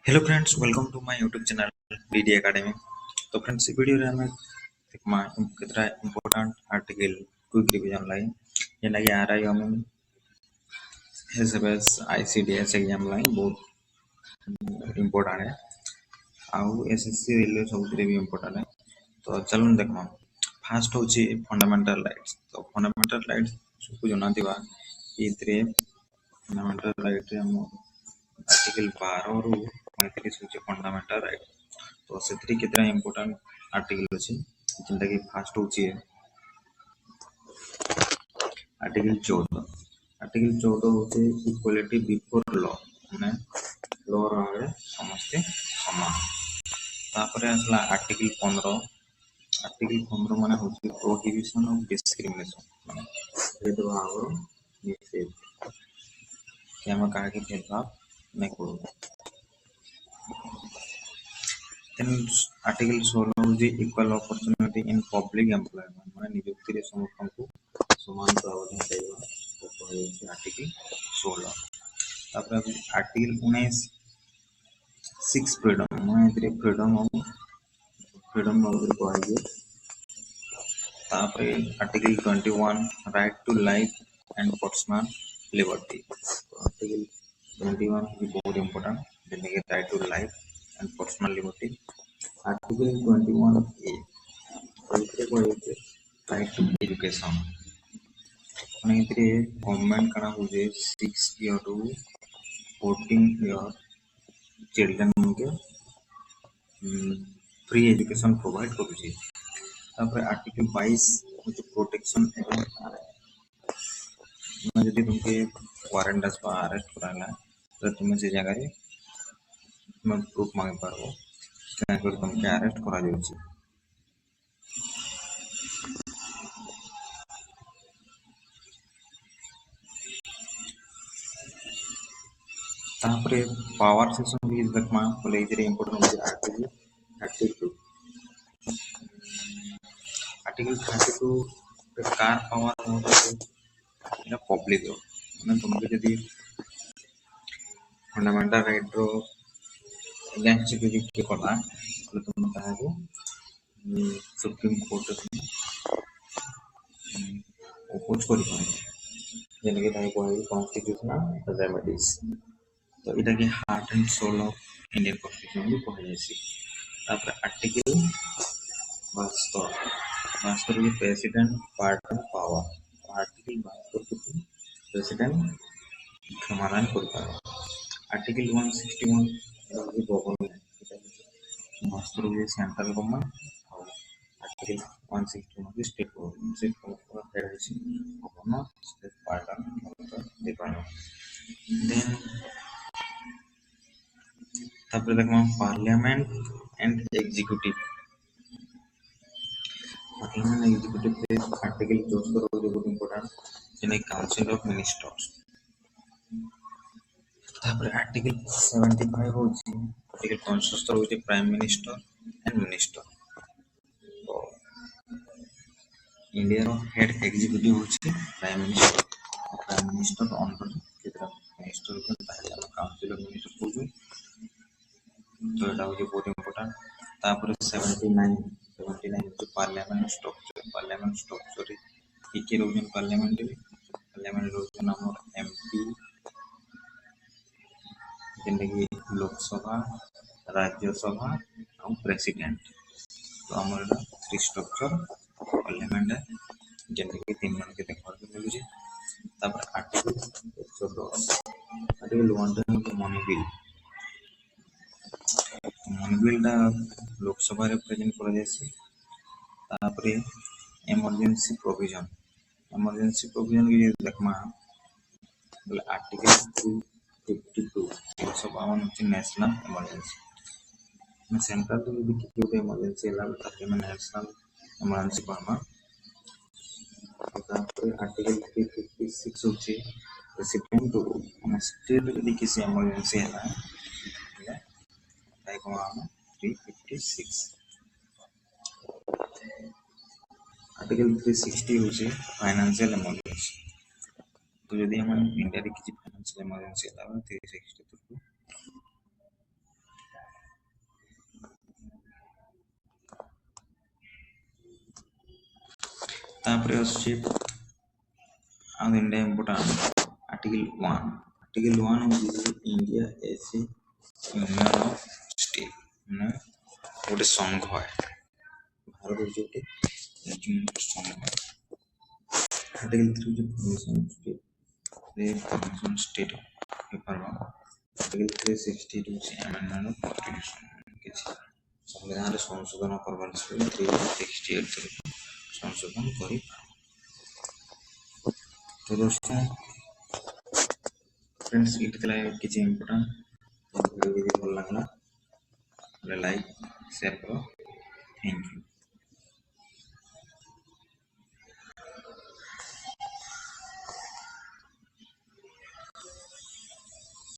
Hello friends, welcome to my YouTube channel DD Academy. तो friends, इस video रे हमें कितना इंपोर्टेंट आर्टिकल क्विक रिवीजन लाई जेना कि आरआई हम एसएफएस आईसीडीएस एग्जाम लाई बहुत इंपोर्टेंट है आउ एसएससी रेलवे सब भी इंपोर्टेंट है। तो चलो देखमा फास्ट होची फंडामेंटल राइट्स। तो फंडामेंटल राइट्स सबको जना दिवा इतरे फंडामेंटल राइट रे हम आर्टिकल 12 रु 35 होची फंडामेंटल राइट। तो से कितना इंपोर्टेंट आर्टिकल अच्छी जिनटा कि फास्ट होची आर्टिकल 14। आर्टिकल 14 होचे इक्वालिटी बिफोर लॉ माने लॉ आगे समस्ते समान। तापर आसला आर्टिकल 15। आर्टिकल 15 माने होची प्रोहिबिशन ऑफ डिस्क्रिमिनेशन माने भेदभाव निषेध कि हम कहा कि भेदभाव नहीं करू। देन आर्टिकल 16 होची equal opportunity in public employment माने नियुक्ति रे समस्त को समान प्रावधान देवा तो होची आर्टिकल 16। तापर आर्टिकल 19 6 फ्रीडम माने फ्रीडम ऑफ कहजे। तापर article 21 right to life and personal liberty. Article 21 भी बहुत इंपोर्टेंट जेने के right to life and personal liberty. Article 21 A इतरे कहजे राइट टू एजुकेशन माने इतरे गवर्नमेंट कना होजे 6 ईयर टू 14 ईयर चिल्ड्रन के फ्री एजुकेशन प्रोवाइड करूची। तापर आर्टिकल 22 होचे प्रोटेक्शन अगेंस्ट अरेस्ट माने जदि तुमके वारंट आसबा अरेस्ट कराला तो तुम से जगह रे तुम प्रूफ मांग पारबो तेकर तुमके अरेस्ट करा जाउची। तापर पावर सेक्शन भी देखमा बोले इधर इंपोर्टेंट होचे आर्टिकल 32। आर्टिकल 32 कार पावर होचे पब्लिक माने तुमके जदि फंडामेंटल राइट रो अगेंस्ट भी के कला तो तुम ताको सुप्रीम कोर्ट अपोज करि पारे जेने के ताई कोई कॉन्स्टिट्यूशनल रेमेडीज। तो इटा के heart and soul of Indian constitution भी कह जायसी। तापर आर्टिकल 72 ये president pardon power article 72 president समाधान कर पारो। आर्टिकल 161 ये गवर्नमेंट मास्टर ये सेंट्रल गवर्नमेंट और article 161 state government federation governor state pardon दे पारो। देन तापर देखमा parliament and executive. Parliament executive पे आर्टिकल 64 बहुत इंपोर्टेंट जेने काउंसिल ऑफ मिनिस्टर्स। तापर आर्टिकल 75 होची आर्टिकल 75 होची प्राइम मिनिस्टर एंड मिनिस्टर। तो इंडिया रो हेड एग्जीक्यूटिव होची प्राइम मिनिस्टर अंडर केतरा मिनिस्टर को ताहे काउंसिल ऑफ मिनिस्टर को तो एटा होची बहुत इंपोर्टेंट। तापर 79 होची पार्लियामेंट स्ट्रक्चर की रोजन पार्लियामेंट रोजन हमर एमपी जेने की लोकसभा राज्यसभा और प्रेसिडेंट। तो हमर थ्री स्ट्रक्चर पार्लियामेंट है जेने की तीन जन के देखबार के मिलुची। तापर आर्टिकल 110 आर्टिकल 110 मनी बिल टा लोकसभा रे प्रेजेंट करा जायसी। तापर इमरजेंसी प्रोविजन की देखमा बोले आर्टिकल 252 252 होची नेशनल इमरजेंसी सेंट्रल तो भी किसी इमरजेंसी एलाउ ताकि में नेशनल इमरजेंसी परमा। तापर आर्टिकल 356 होची प्रेसिडेंट माने स्टेट यदि किसी इमरजेंसी है ताई को हम 356। आर्टिकल 360 होची फाइनेंशियल इमरजेंसी। तो यदि हम इंडिया रे किसी फाइनेंशियल इमरजेंसी है 360 तो तापर आसुची आउ इंडिया इम्पोर्टेंट आर्टिकल 1 आर्टिकल 1 हूँ India as a union of state माने गोटे संघ है भारत जो संघ है आर्टिकल 3 जो permission state paper article 362 amendment of constitution किसी संविधान संशोधन करवार 368 संशोधन करी तो दोस्तों फ्रेंड्स ये किसी इम्पोर्टेंट वीडियो भल लगला लाइक शेयर करो थैंक यू।